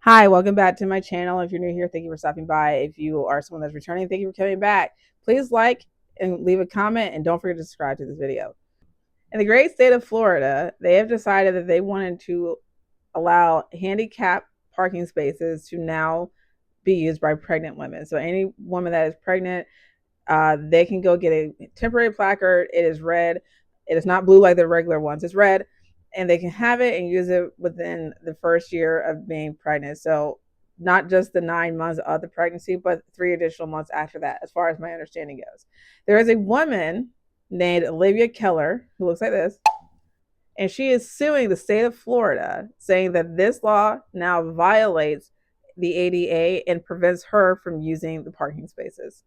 Hi, welcome back to my channel. If you're new here, thank you for stopping by. If you are someone that's returning, thank you for coming back. Please like and leave a comment, and don't forget to subscribe to this video. In the great state of Florida, they have decided that they wanted to allow handicap parking spaces to now be used by pregnant women. So any woman that is pregnant, they can go get a temporary placard. It is red. It is not blue like the regular ones. It's red, and they can have it and use it within the first year of being pregnant. So not just the 9 months of the pregnancy, but 3 additional months after that, as far as my understanding goes. There is a woman named Olivia Keller who looks like this, and she is suing the state of Florida, saying that this law now violates the ADA and prevents her from using the parking spaces.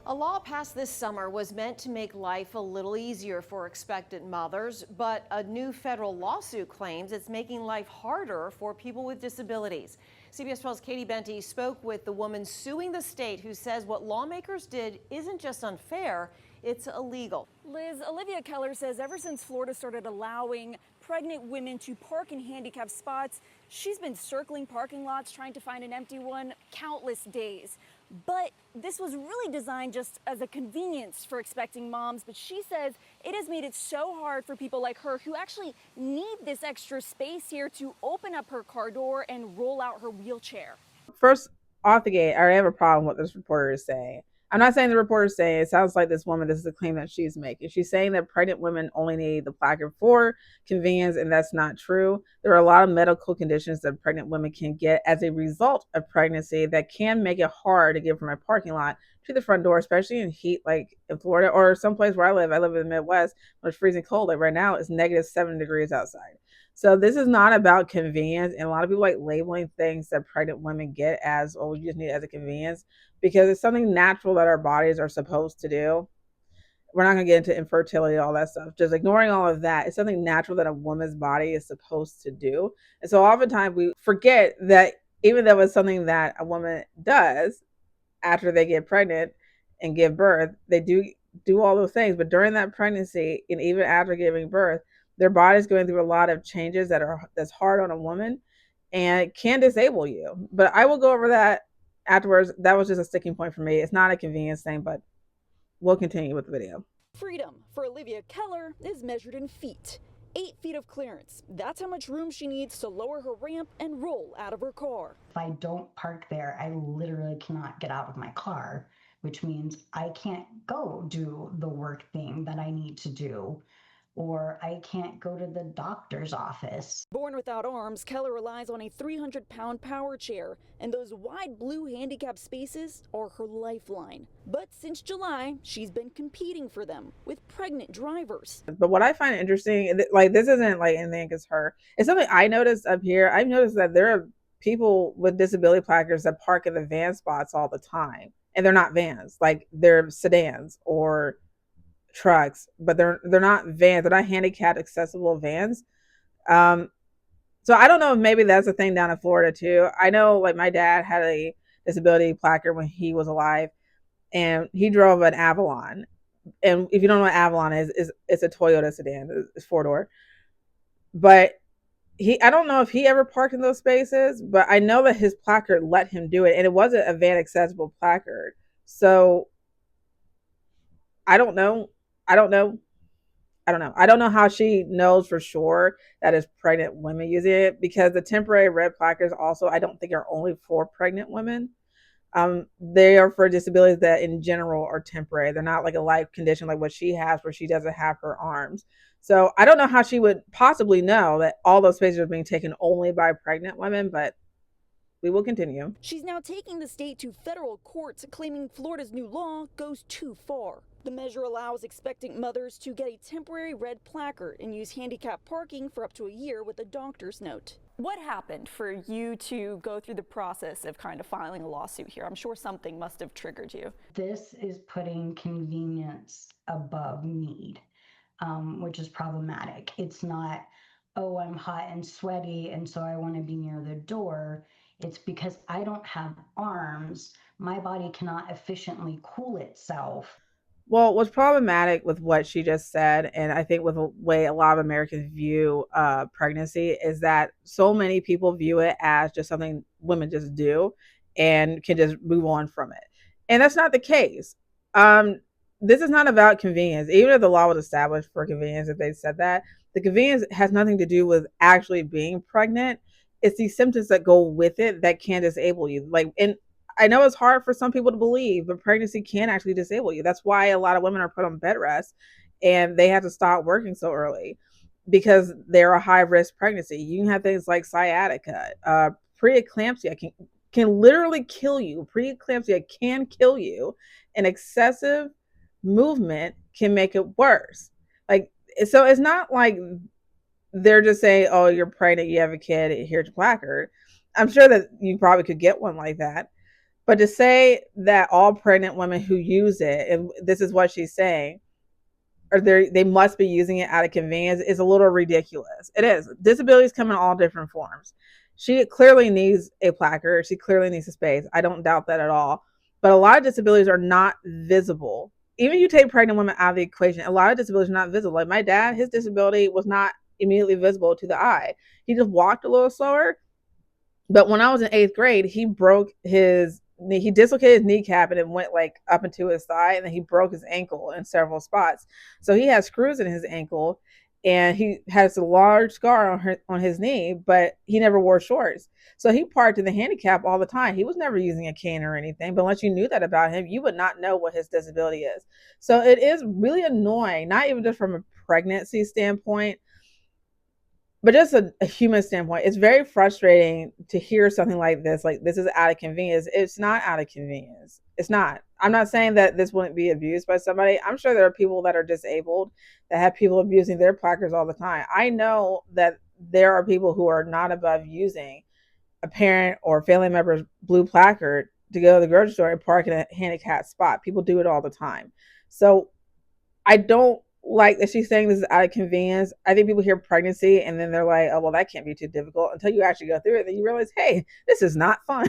A law passed this summer was meant to make life a little easier for expectant mothers, but a new federal lawsuit claims it's making life harder for people with disabilities. CBS 12's Katie Benty spoke with the woman suing the state, who says what lawmakers did isn't just unfair, it's illegal. Liz, Olivia Keller says ever since Florida started allowing pregnant women to park in handicapped spots, she's been circling parking lots trying to find an empty one countless days. But this was really designed just as a convenience for expecting moms. But she says it has made it so hard for people like her who actually need this extra space here to open up her car door and roll out her wheelchair. First, off the gate, I already have a problem with what this reporter is saying. I'm not saying the reporter is saying it sounds like this woman, this is a claim that she's making. She's saying that pregnant women only need the placard for convenience, and that's not true. There are a lot of medical conditions that pregnant women can get as a result of pregnancy that can make it hard to get from a parking lot to the front door, especially in heat like in Florida or someplace where I live. I live in the Midwest when it's freezing cold. Like right now, it's -7 degrees outside. So this is not about convenience, and a lot of people like labeling things that pregnant women get as, oh, you just need it as a convenience, because it's something natural that our bodies are supposed to do. We're not going to get into infertility, all that stuff. Just ignoring all of that, it's something natural that a woman's body is supposed to do. And so oftentimes we forget that even though it's something that a woman does after they get pregnant and give birth, they do all those things. But during that pregnancy and even after giving birth, their body's going through a lot of changes that's hard on a woman and can disable you. But I will go over that afterwards. That was just a sticking point for me. It's not a convenience thing, but we'll continue with the video. Freedom for Olivia Keller is measured in feet. 8 feet of clearance. That's how much room she needs to lower her ramp and roll out of her car. If I don't park there, I literally cannot get out of my car, which means I can't go do the work thing that I need to do, or I can't go to the doctor's office. Born without arms, Keller relies on a 300-pound power chair, and those wide blue handicap spaces are her lifeline. But since July, she's been competing for them with pregnant drivers. But what I find interesting, like this isn't like anything against her. It's something I noticed up here. I've noticed that there are people with disability placards that park in the van spots all the time, and they're not vans, like they're sedans or trucks, but they're not vans. They're not handicapped accessible vans. Um, so I don't know if maybe that's a thing down in Florida too. I know like my dad had a disability placard when he was alive, and he drove an Avalon. And if you don't know what Avalon is it's a Toyota sedan. It's 4-door. But I don't know if he ever parked in those spaces, but I know that his placard let him do it, and it wasn't a van accessible placard. So I don't know. I don't know. I don't know. I don't know how she knows for sure that it's pregnant women using it, because the temporary red placards also I don't think are only for pregnant women. They are for disabilities that in general are temporary. They're not like a life condition like what she has, where she doesn't have her arms. So I don't know how she would possibly know that all those spaces are being taken only by pregnant women, but we will continue. She's now taking the state to federal courts, claiming Florida's new law goes too far. The measure allows expectant mothers to get a temporary red placard and use handicap parking for up to a year with a doctor's note. What happened for you to go through the process of kind of filing a lawsuit here? I'm sure something must have triggered you. This is putting convenience above need, which is problematic. It's not, oh, I'm hot and sweaty, and so I want to be near the door. It's because I don't have arms. My body cannot efficiently cool itself. Well, what's problematic with what she just said, and I think with the way a lot of Americans view pregnancy, is that so many people view it as just something women just do and can just move on from it. And that's not the case. Um, this is not about convenience. Even if the law was established for convenience, if they said that, the convenience has nothing to do with actually being pregnant. It's these symptoms that go with it that can disable you. Like, and I know it's hard for some people to believe, but pregnancy can actually disable you. That's why a lot of women are put on bed rest and they have to stop working so early because they're a high risk pregnancy. You can have things like sciatica, preeclampsia can literally kill you. Preeclampsia can kill you, and excessive movement can make it worse. Like, so it's not like they're just saying, "Oh, you're pregnant, you have a kid, here's your placard." I'm sure that you probably could get one like that, but to say that all pregnant women who use it, and this is what she's saying, or they must be using it out of convenience, is a little ridiculous. It is. Disabilities come in all different forms. She clearly needs a placard. She clearly needs a space. I don't doubt that at all. But a lot of disabilities are not visible. Even if you take pregnant women out of the equation, a lot of disabilities are not visible. Like my dad, his disability was not immediately visible to the eye. He just walked a little slower, but when I was in 8th grade, he dislocated his kneecap and it went like up into his thigh, and then he broke his ankle in several spots. So he has screws in his ankle, and he has a large scar on his knee, but he never wore shorts. So he parked in the handicap all the time. He was never using a cane or anything. But unless you knew that about him, you would not know what his disability is. So it is really annoying, not even just from a pregnancy standpoint, but just a human standpoint, it's very frustrating to hear something like this. Like, this is out of convenience. It's not out of convenience. It's not. I'm not saying that this wouldn't be abused by somebody. I'm sure there are people that are disabled that have people abusing their placards all the time. I know that there are people who are not above using a parent or family member's blue placard to go to the grocery store and park in a handicapped spot. People do it all the time. So I don't like that she's saying this is out of convenience. I think people hear pregnancy and then they're like, oh, well, that can't be too difficult, until you actually go through it. Then you realize, hey, this is not fun.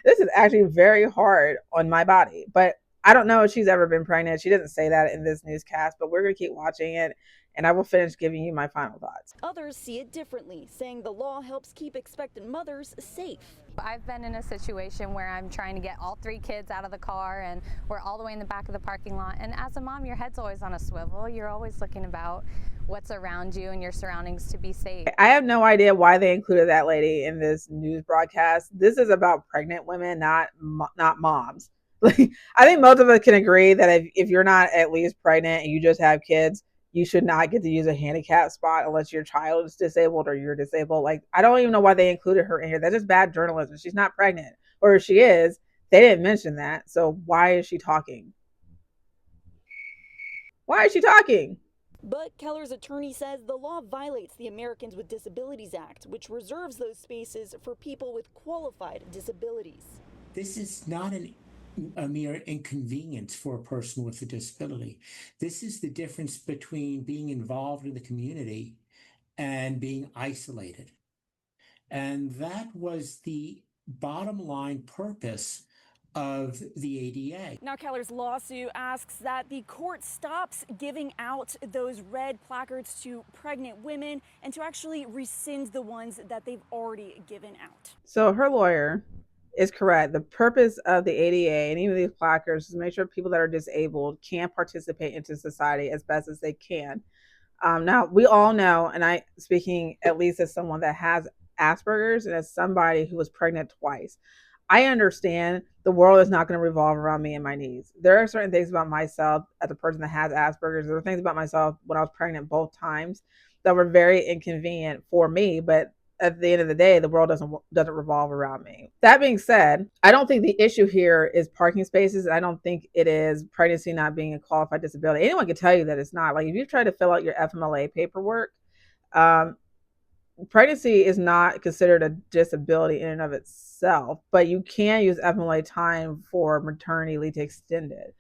This is actually very hard on my body. But I don't know if she's ever been pregnant. She doesn't say that in this newscast, but we're going to keep watching it. And I will finish giving you my final thoughts. Others see it differently, saying the law helps keep expectant mothers safe. I've been in a situation where I'm trying to get all 3 kids out of the car and we're all the way in the back of the parking lot. And as a mom, your head's always on a swivel. You're always looking about what's around you and your surroundings to be safe. I have no idea why they included that lady in this news broadcast. This is about pregnant women, not moms. Like, I think most of us can agree that if you're not at least pregnant and you just have kids, you should not get to use a handicap spot unless your child is disabled or you're disabled. Like, I don't even know why they included her in here. That's just bad journalism. She's not pregnant. Or if she is, they didn't mention that. So why is she talking? Why is she talking? But Keller's attorney says the law violates the Americans with Disabilities Act, which reserves those spaces for people with qualified disabilities. This is not a mere inconvenience for a person with a disability. This is the difference between being involved in the community and being isolated. And that was the bottom line purpose of the ADA. Now, Keller's lawsuit asks that the court stops giving out those red placards to pregnant women and to actually rescind the ones that they've already given out. So her lawyer is correct. The purpose of the ADA and even these placards is to make sure people that are disabled can participate into society as best as they can. Now, we all know, and I speaking at least as someone that has Asperger's and as somebody who was pregnant twice, I understand the world is not going to revolve around me and my needs. There are certain things about myself as a person that has Asperger's. There were things about myself when I was pregnant both times that were very inconvenient for me, but at the end of the day, the world doesn't revolve around me. That being said, I don't think the issue here is parking spaces. I don't think it is pregnancy not being a qualified disability. Anyone can tell you that it's not. Like, if you try to fill out your FMLA paperwork, pregnancy is not considered a disability in and of itself, but you can use FMLA time for maternity leave to extend it.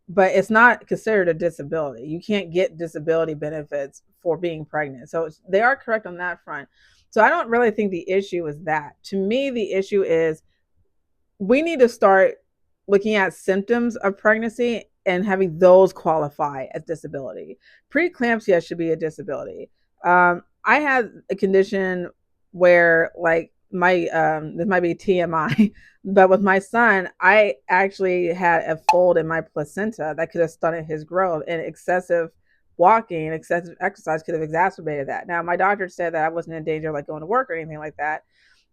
But it's not considered a disability. You can't get disability benefits for being pregnant. So they are correct on that front. So I don't really think the issue is that. To me, the issue is we need to start looking at symptoms of pregnancy and having those qualify as disability. Preeclampsia should be a disability. I had a condition where like my this might be TMI, but with my son, I actually had a fold in my placenta that could have stunted his growth, and excessive walking, excessive exercise could have exacerbated that. Now, my doctor said that I wasn't in danger of like going to work or anything like that,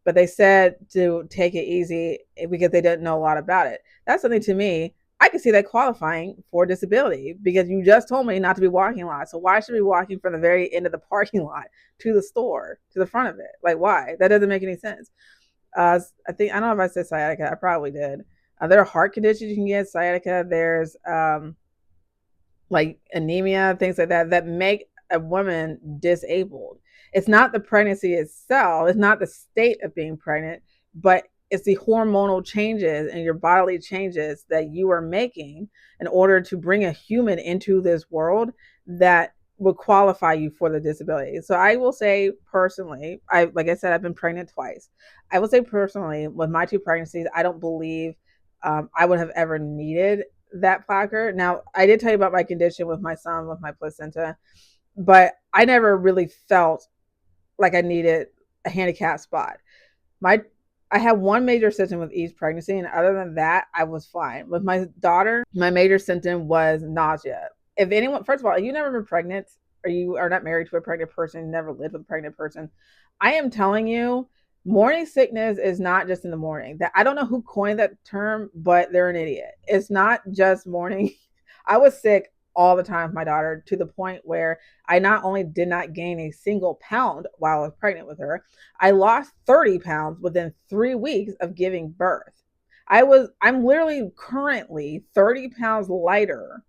but they said to take it easy because they didn't know a lot about it. That's something to me. I can see that qualifying for disability because you just told me not to be walking a lot. So why should I be walking from the very end of the parking lot to the store, to the front of it? Like, why? That doesn't make any sense. I don't know if I said sciatica. I probably did. There are heart conditions you can get, sciatica. There's like anemia, things like that, that make a woman disabled. It's not the pregnancy itself, it's not the state of being pregnant, but it's the hormonal changes and your bodily changes that you are making in order to bring a human into this world that would qualify you for the disability. So I will say personally, like I said, I've been pregnant twice. I will say personally, with my two pregnancies, I don't believe I would have ever needed that placard. Now, I did tell you about my condition with my son, with my placenta, but I never really felt like I needed a handicap spot. My I had one major symptom with each pregnancy, and other than that, I was fine. With my daughter, my major symptom was nausea. If anyone, first of all, you never been pregnant, or you are not married to a pregnant person, never lived with a pregnant person, I am telling you, morning sickness is not just in the morning. That I don't know who coined that term, but they're an idiot. It's not just morning. I was sick all the time with my daughter to the point where I not only did not gain a single pound while I was pregnant with her, I lost 30 pounds within 3 weeks of giving birth. I'm literally currently 30 pounds lighter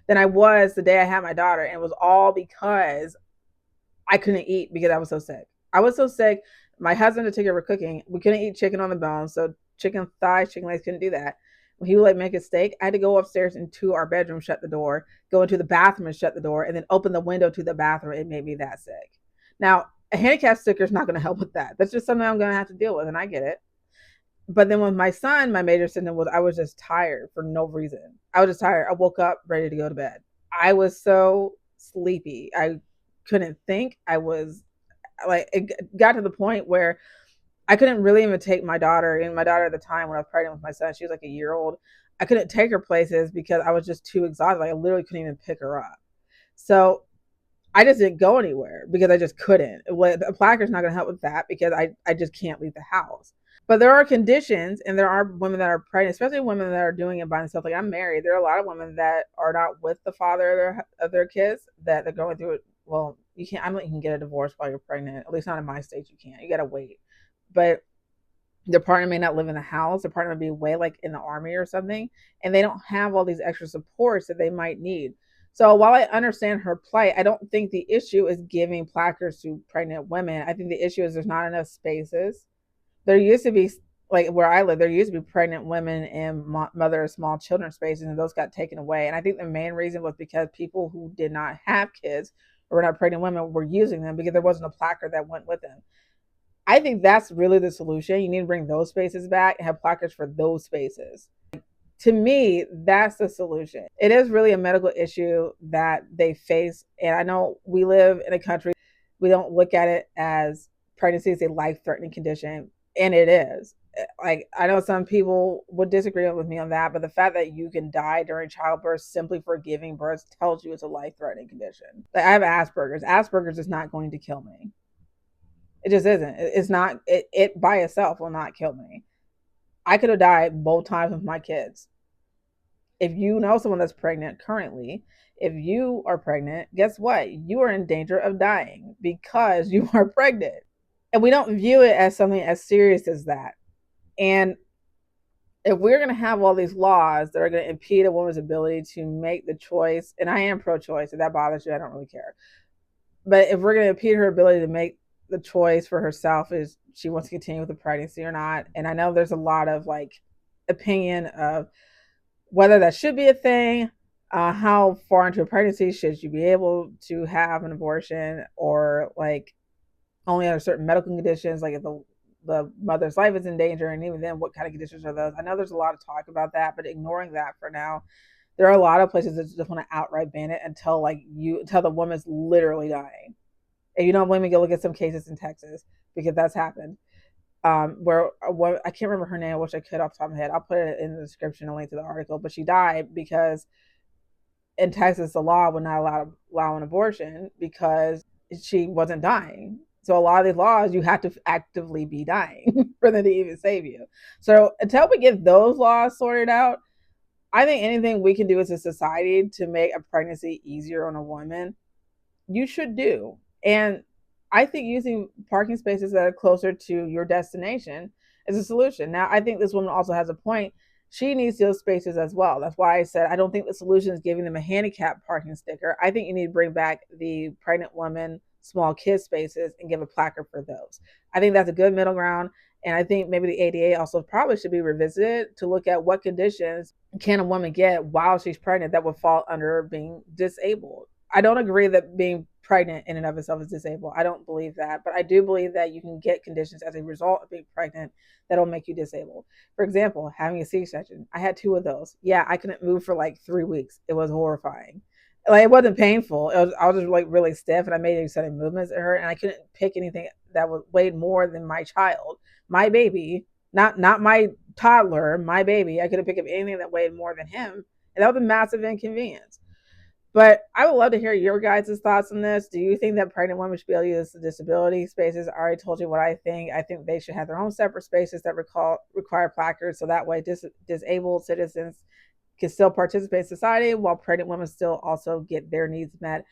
than I was the day I had my daughter. And it was all because I couldn't eat because I was so sick. I was so sick. My husband to take over cooking. We couldn't eat chicken on the bone. So chicken thighs, chicken legs, couldn't do that. When he would like make a steak, I had to go upstairs into our bedroom, shut the door, go into the bathroom and shut the door, and then open the window to the bathroom. It made me that sick. Now, a handicap sticker is not going to help with that. That's just something I'm going to have to deal with, and I get it. But then with my son, my major symptom was I was just tired for no reason. I was just tired. I woke up ready to go to bed. I was so sleepy. I couldn't think. I was like, it got to the point where I couldn't really even take my daughter. And my daughter at the time when I was pregnant with my son, she was like a year old. I couldn't take her places because I was just too exhausted. Like I literally couldn't even pick her up. So I just didn't go anywhere because I just couldn't. A placard's not going to help with that because I just can't leave the house. But there are conditions, and there are women that are pregnant, especially women that are doing it by themselves. Like I'm married. There are a lot of women that are not with the father of their kids that they're going through it. Well, you can't. I don't think you can get a divorce while you're pregnant. At least not in my state. You can't. You got to wait. But their partner may not live in the house. Their partner may be away, like in the army or something, and they don't have all these extra supports that they might need. So while I understand her plight, I don't think the issue is giving placards to pregnant women. I think the issue is there's not enough spaces. There used to be, like where I live, there used to be pregnant women and mother of small children spaces, and those got taken away. And I think the main reason was because people who did not have kids or were not pregnant women were using them because there wasn't a placard that went with them. I think that's really the solution. You need to bring those spaces back and have placards for those spaces. To me, that's the solution. It is really a medical issue that they face. And I know we live in a country, we don't look at it as pregnancy is a life-threatening condition. And it is. Like, I know some people would disagree with me on that, but the fact that you can die during childbirth simply for giving birth tells you it's a life-threatening condition. Like, I have Asperger's. Asperger's is not going to kill me. It just isn't. It's not. It by itself will not kill me. I could have died both times with my kids. If you know someone that's pregnant currently, if you are pregnant, guess what? You are in danger of dying because you are pregnant. And we don't view it as something as serious as that. And if we're going to have all these laws that are going to impede a woman's ability to make the choice, and I am pro-choice, if that bothers you, I don't really care. But if we're going to impede her ability to make the choice for herself is she wants to continue with the pregnancy or not. And I know there's a lot of like opinion of whether that should be a thing, how far into a pregnancy should you be able to have an abortion, or like only under certain medical conditions, like if the mother's life is in danger, and even then, what kind of conditions are those? I know there's a lot of talk about that, but ignoring that for now, There are a lot of places that just want to outright ban it until the woman's literally dying. And you don't blame me, go look at some cases in Texas because that's happened. Where I can't remember her name, I wish I could off the top of my head. I'll put it in the description, a link to the article. But she died because in Texas the law would not allow an abortion because she wasn't dying. So a lot of these laws, you have to actively be dying for them to even save you. So until we get those laws sorted out, I think anything we can do as a society to make a pregnancy easier on a woman, you should do. And I think using parking spaces that are closer to your destination is a solution. Now, I think this woman also has a point. She needs those spaces as well. That's why I said I don't think the solution is giving them a handicap parking sticker. I think you need to bring back the pregnant woman, small kid spaces and give a placard for those. I think that's a good middle ground. And I think maybe the ADA also probably should be revisited to look at what conditions can a woman get while she's pregnant that would fall under being disabled. I don't agree that being pregnant in and of itself is disabled. I don't believe that, but I do believe that you can get conditions as a result of being pregnant that'll make you disabled. For example, having a C-section. I had 2 of those. Yeah, I couldn't move for like 3 weeks. It was horrifying. Like, it wasn't painful. I was just like really stiff, and I made any sudden movements. It hurt, and I couldn't pick anything that weighed more than my child, my baby, not my toddler, my baby. I couldn't pick up anything that weighed more than him, and that was a massive inconvenience. But I would love to hear your guys' thoughts on this. Do you think that pregnant women should be able to use the disability spaces? I already told you what I think. I think they should have their own separate spaces that require placards, so that way disabled citizens can still participate in society while pregnant women still also get their needs met.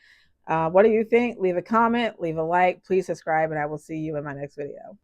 What do you think? Leave a comment, leave a like, please subscribe, and I will see you in my next video.